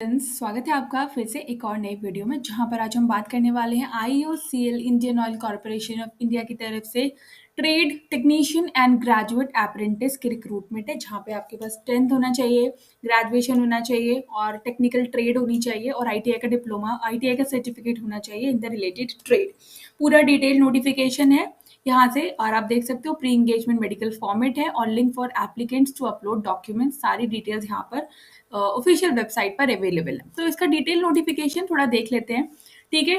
Friends, स्वागत है आपका फिर से एक और नई वीडियो में जहां पर आज हम बात करने वाले हैं IOCL Indian oil corporation of India की तरफ से trade technician and graduate apprentice की रिक्रूटमेंट है। जहां पे आपके पास 10th होना चाहिए, ग्रेजुएशन होना चाहिए और टेक्निकल ट्रेड होनी चाहिए और आईटीआई का डिप्लोमा, आईटीआई का सर्टिफिकेट होना चाहिए इन द रिलेटेड ट्रेड। पूरा डिटेल नोटिफिकेशन है यहाँ से और आप देख सकते हो प्री इंगेजमेंट मेडिकल फॉर्मेट है और link for applicants to upload documents. सारी डिटेल्स यहाँ पर ऑफिशियल वेबसाइट पर अवेलेबल है। तो इसका डिटेल नोटिफिकेशन थोड़ा देख लेते हैं, ठीक है।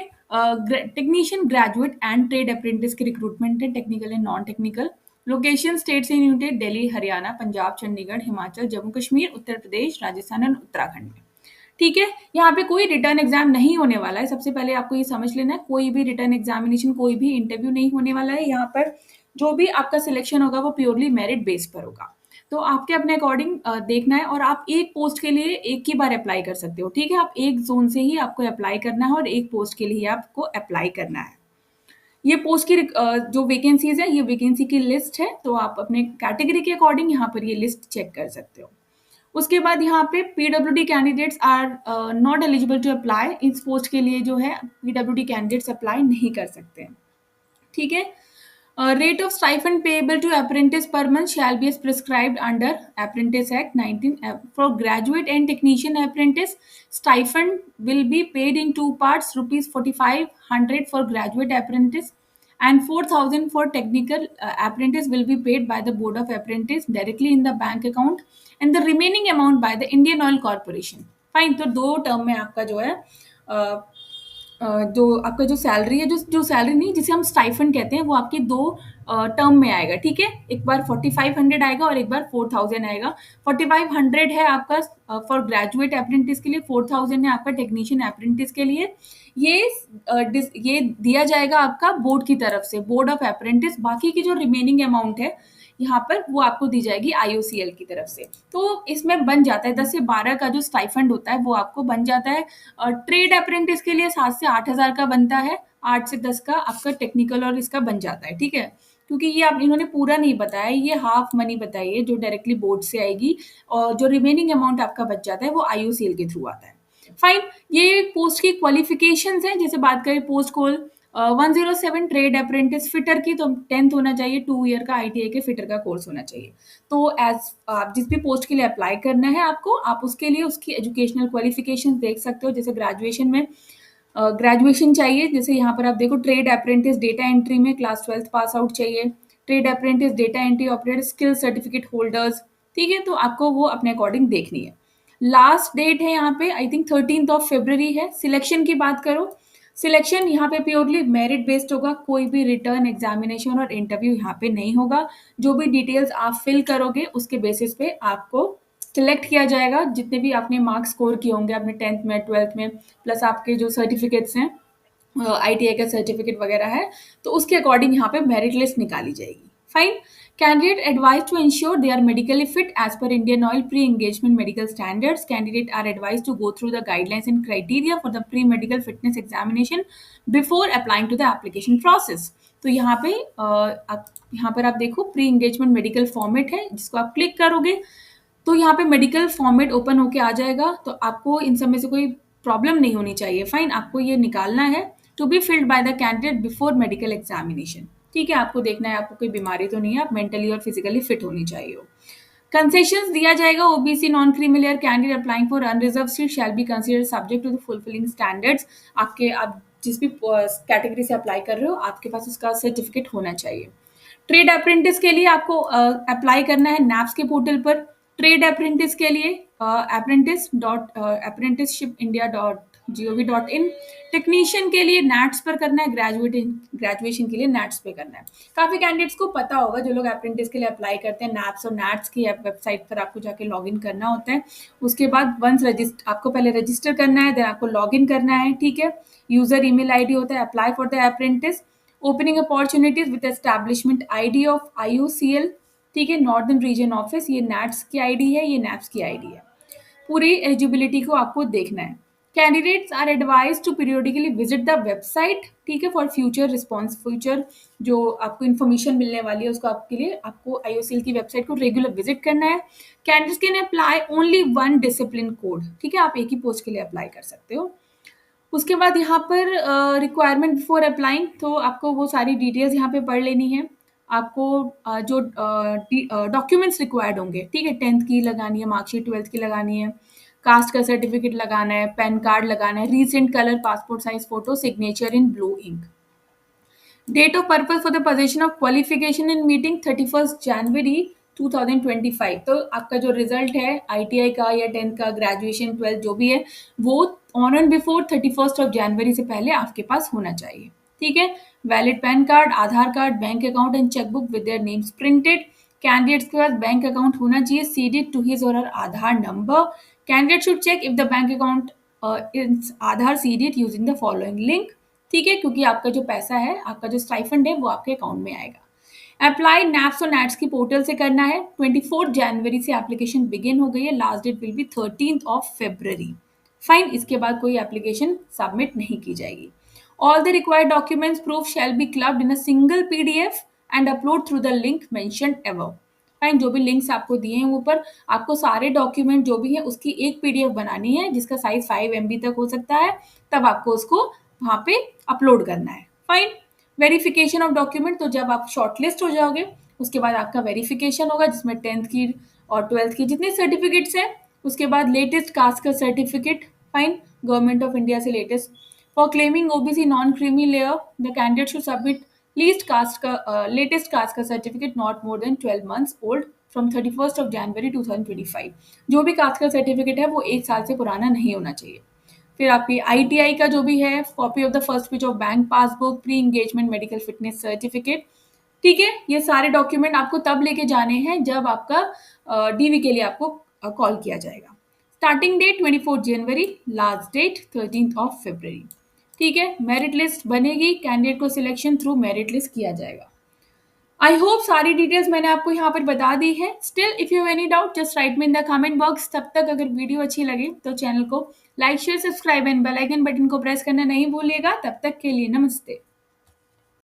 Technician graduate and trade apprentice की रिक्रूटमेंट है, technical and non technical. Location states and united Delhi, Haryana, Punjab, Chandigarh, Himachal, Jammu Kashmir, Uttar Pradesh, Rajasthan and Uttarakhand में, ठीक है। यहाँ पे कोई रिटर्न एग्जाम नहीं होने वाला है। सबसे पहले आपको ये समझ लेना है, कोई भी रिटर्न एग्जामिनेशन, कोई भी इंटरव्यू नहीं होने वाला है। यहाँ पर जो भी आपका सिलेक्शन होगा वो प्योरली मेरिट बेस पर होगा। तो आपके अपने अकॉर्डिंग देखना है और आप एक पोस्ट के लिए एक ही बार अप्लाई कर सकते हो, ठीक है। आप एक जोन से ही आपको अप्लाई करना है और एक पोस्ट के लिए ही आपको अप्लाई करना है। ये पोस्ट की जो वैकेंसीज है, ये वैकेंसी की लिस्ट है, तो आप अपने कैटेगरी के अकॉर्डिंग यहाँ पर ये लिस्ट चेक कर सकते हो। उसके बाद यहाँ पे PWD candidates are not eligible to apply. इस पोस्ट के लिए जो है पीडब्ल्यूडी कैंडिडेट्स अप्लाई नहीं कर सकते हैं, ठीक है। Rate of stipend payable to apprentice per month shall be as prescribed under Apprentice Act 19. For graduate and technician apprentice, stipend will be paid in two parts: rupees 4,500 for graduate apprentice and 4,000 for technical apprentice will be paid by the Board of Apprentice directly in the bank account, and the remaining amount by the Indian Oil Corporation. Fine, तो दो term में आपका जो है जो आपका जो salary है, जो सैलरी नहीं, जिसे हम स्टाइफंड कहते हैं, वो आपकी दो टर्म में आएगा, ठीक है। एक बार 4500 आएगा और एक बार 4000 आएगा। 4500 है आपका फॉर ग्रेजुएट अप्रेंटिस के लिए, 4000 है आपका टेक्नीशियन अप्रेंटिस के लिए। ये दिया जाएगा आपका बोर्ड की तरफ से, बोर्ड ऑफ अप्रेंटिस। बाकी की जो रिमेनिंग अमाउंट है यहाँ पर वो आपको दी जाएगी आईओसीएल की तरफ से। तो इसमें बन जाता है 10 से 12 का जो स्टाइफंड होता है वो आपको बन जाता है। ट्रेड अप्रेंटिस के लिए 7 से 8,000 का बनता है, 8 से 10 का आपका टेक्निकल और इसका बन जाता है, ठीक है। क्योंकि ये आप इन्होंने पूरा नहीं बताया, ये हाफ मनी बताई है जो डायरेक्टली बोर्ड से आएगी और जो रिमेनिंग अमाउंट आपका बच जाता है वो आईओसीएल के थ्रू आता है। फाइन, ये पोस्ट की क्वालिफिकेशंस हैं। जैसे बात करें पोस्ट कोल 107 ट्रेड अप्रेंटिस फिटर की, तो 10th होना चाहिए, 2 ईयर का आईटीआई के फिटर का कोर्स होना चाहिए। तो एज आप जिस भी पोस्ट के लिए अप्लाई करना है आपको, आप उसके लिए उसकी एजुकेशनल क्वालिफिकेशन देख सकते हो। जैसे ग्रेजुएशन में ग्रेजुएशन चाहिए, जैसे यहाँ पर आप देखो ट्रेड अप्रेंटिस डेटा एंट्री में क्लास 12th पास आउट चाहिए, trade apprentice data entry operator skill certificate holders, ठीक है। तो आपको वो अपने अकॉर्डिंग देखनी है। लास्ट डेट है यहाँ पे I think 13th of February है। सिलेक्शन की बात करो, सिलेक्शन यहाँ पे प्योरली मेरिट बेस्ड होगा, कोई भी रिटर्न एग्जामिनेशन और इंटरव्यू यहाँ पे नहीं होगा। जो भी डिटेल्स आप फिल करोगे उसके बेसिस पे आपको सिलेक्ट किया जाएगा। जितने भी आपने मार्क्स स्कोर किए होंगे अपने 10th में, 12th में, प्लस आपके जो सर्टिफिकेट्स हैं, आईटीआई का सर्टिफिकेट वगैरह है, तो उसके अकॉर्डिंग यहाँ पे मेरिट लिस्ट निकाली जाएगी। Fine, candidate advised to ensure they are medically fit as per Indian Oil pre-engagement medical standards. Candidate are advised to go through the guidelines and criteria for the pre-medical fitness examination before applying to the application process. तो यहाँ पे यहाँ पर आप देखो pre engagement medical format है, जिसको आप क्लिक करोगे तो यहाँ पे मेडिकल फॉर्मेट ओपन होके आ जाएगा। तो आपको इन सब में से कोई प्रॉब्लम नहीं होनी चाहिए। फाइन, आपको ये निकालना है to be filled by the candidate before medical examination, ठीक है। आपको देखना है आपको कोई बीमारी तो नहीं है, आप मेंटली और फिजिकली फिट होनी चाहिए हो। कंसेशंस दिया जाएगा, OBC non creamy layer candidate applying for unreserve seat shall be considered subject to the fulfilling standards. आप जिस भी कैटेगरी से अप्लाई कर रहे हो आपके पास उसका सर्टिफिकेट होना चाहिए। ट्रेड अप्रेंटिस के लिए आपको अप्लाई करना है नैप्स के पोर्टल पर। ट्रेड अप्रेंटिस के लिए apprentice.apprenticeshipindia.gov.in। टेक्नीशियन के लिए नैट्स पर करना है, ग्रेजुएशन के लिए नैट्स पे करना है। काफ़ी कैंडिडेट्स को पता होगा जो लोग अप्रेंटिस के लिए अप्लाई करते हैं, नैप्स और नैट्स की वेबसाइट पर आपको जाके लॉगिन करना होता है। उसके बाद आपको पहले रजिस्टर करना है, देन आपको लॉगिन करना है, ठीक है। यूजर ईमेल आईडी होता है, apply for the apprentice, opening opportunities with establishment ID of IOCL, ठीक है, नॉर्दर्न रीजन ऑफिस। ये नैट्स की आईडी है, ये नैप्स की आईडी है। पूरी एलिजिबिलिटी को आपको देखना है। Candidates are advise to periodically visit the website, ठीक है, फॉर फ्यूचर रिस्पॉन्स। फ्यूचर जो आपको इन्फॉर्मेशन मिलने वाली है उसको आपके लिए आपको आईओसीएल की वेबसाइट को रेगुलर विजिट करना है। Candidates can apply only one discipline code, ठीक है, आप एक ही पोस्ट के लिए अप्लाई कर सकते हो। उसके बाद यहाँ पर रिक्वायरमेंट बिफोर अप्लाइंग, तो आपको वो सारी डिटेल्स यहाँ पे पढ़ लेनी है। आपको जो डॉक्यूमेंट्स रिक्वायर्ड होंगे, ठीक है, 10th की लगानी है, मार्कशीट 12th की लगानी है, कास्ट का सर्टिफिकेट लगाना है, पैन कार्ड लगाना है, recent colour passport size photo, signature in blue ink. Date of purpose for the position of qualification in meeting 31 January 2025। तो आपका जो रिजल्ट है आईटीआई का या 10th का, ग्रेजुएशन 12th जो भी है, वो ऑन एंड बिफोर 31 ऑफ जनवरी से पहले आपके पास होना चाहिए, ठीक है। Valid pan card, Aadhaar card, bank account and chequebook with their names printed. Candidates के पास बैंक अकाउंट होना चाहिए सीडेड टू हिज और her Aadhaar number. Candidate should check if the bank account is Aadhaar seeded using the following link, ठीक है, क्योंकि आपका जो पैसा है, आपका जो स्टाइफंड है, वो आपके अकाउंट में आएगा। अप्लाई नैप्स और नैट्स की पोर्टल से करना है। 24 जनवरी से एप्लीकेशन बिगिन हो गई है, last date will be 13th of February. Fine, इसके बाद कोई एप्लीकेशन सबमिट नहीं की जाएगी। All the required documents proof shall be clubbed in a single PDF and upload through the link mentioned above. Fine, जो भी लिंक्स आपको दिए हैं ऊपर, आपको सारे डॉक्यूमेंट जो भी है उसकी एक पीडीएफ बनानी है जिसका साइज 5 MB तक हो सकता है, तब आपको उसको वहाँ पे अपलोड करना है। फाइन, वेरिफिकेशन ऑफ डॉक्यूमेंट, तो जब आप शॉर्टलिस्ट हो जाओगे उसके बाद आपका वेरिफिकेशन होगा जिसमें 10th की और 12th की जितने सर्टिफिकेट्स हैं, उसके बाद लेटेस्ट कास्ट का certificate, fine, government of India से latest. For claiming OBC non creamy layer the candidate should submit least caste का लेटेस्ट कास्ट का certificate not more than 12 months old from 31 of January 2025। जो भी cast का certificate है वो 1 साल से पुराना नहीं होना चाहिए। फिर आपकी आईटीआई का जो भी है, copy of the first page of bank passbook, pre engagement medical fitness certificate, ठीक है, ये सारे डॉक्यूमेंट आपको तब लेके जाने हैं जब आपका डीवी के लिए आपको कॉल किया जाएगा। Starting date 24 January, last date 13th of February, ठीक है। मेरिट लिस्ट बनेगी, कैंडिडेट को सिलेक्शन थ्रू मेरिट लिस्ट किया जाएगा। आई होप सारी डिटेल्स मैंने आपको यहाँ पर बता दी है। Still if you have any doubt just write me in the comment box. तब तक अगर वीडियो अच्छी लगे तो चैनल को like, share, subscribe and bell icon button को प्रेस करना नहीं भूलिएगा। तब तक के लिए नमस्ते।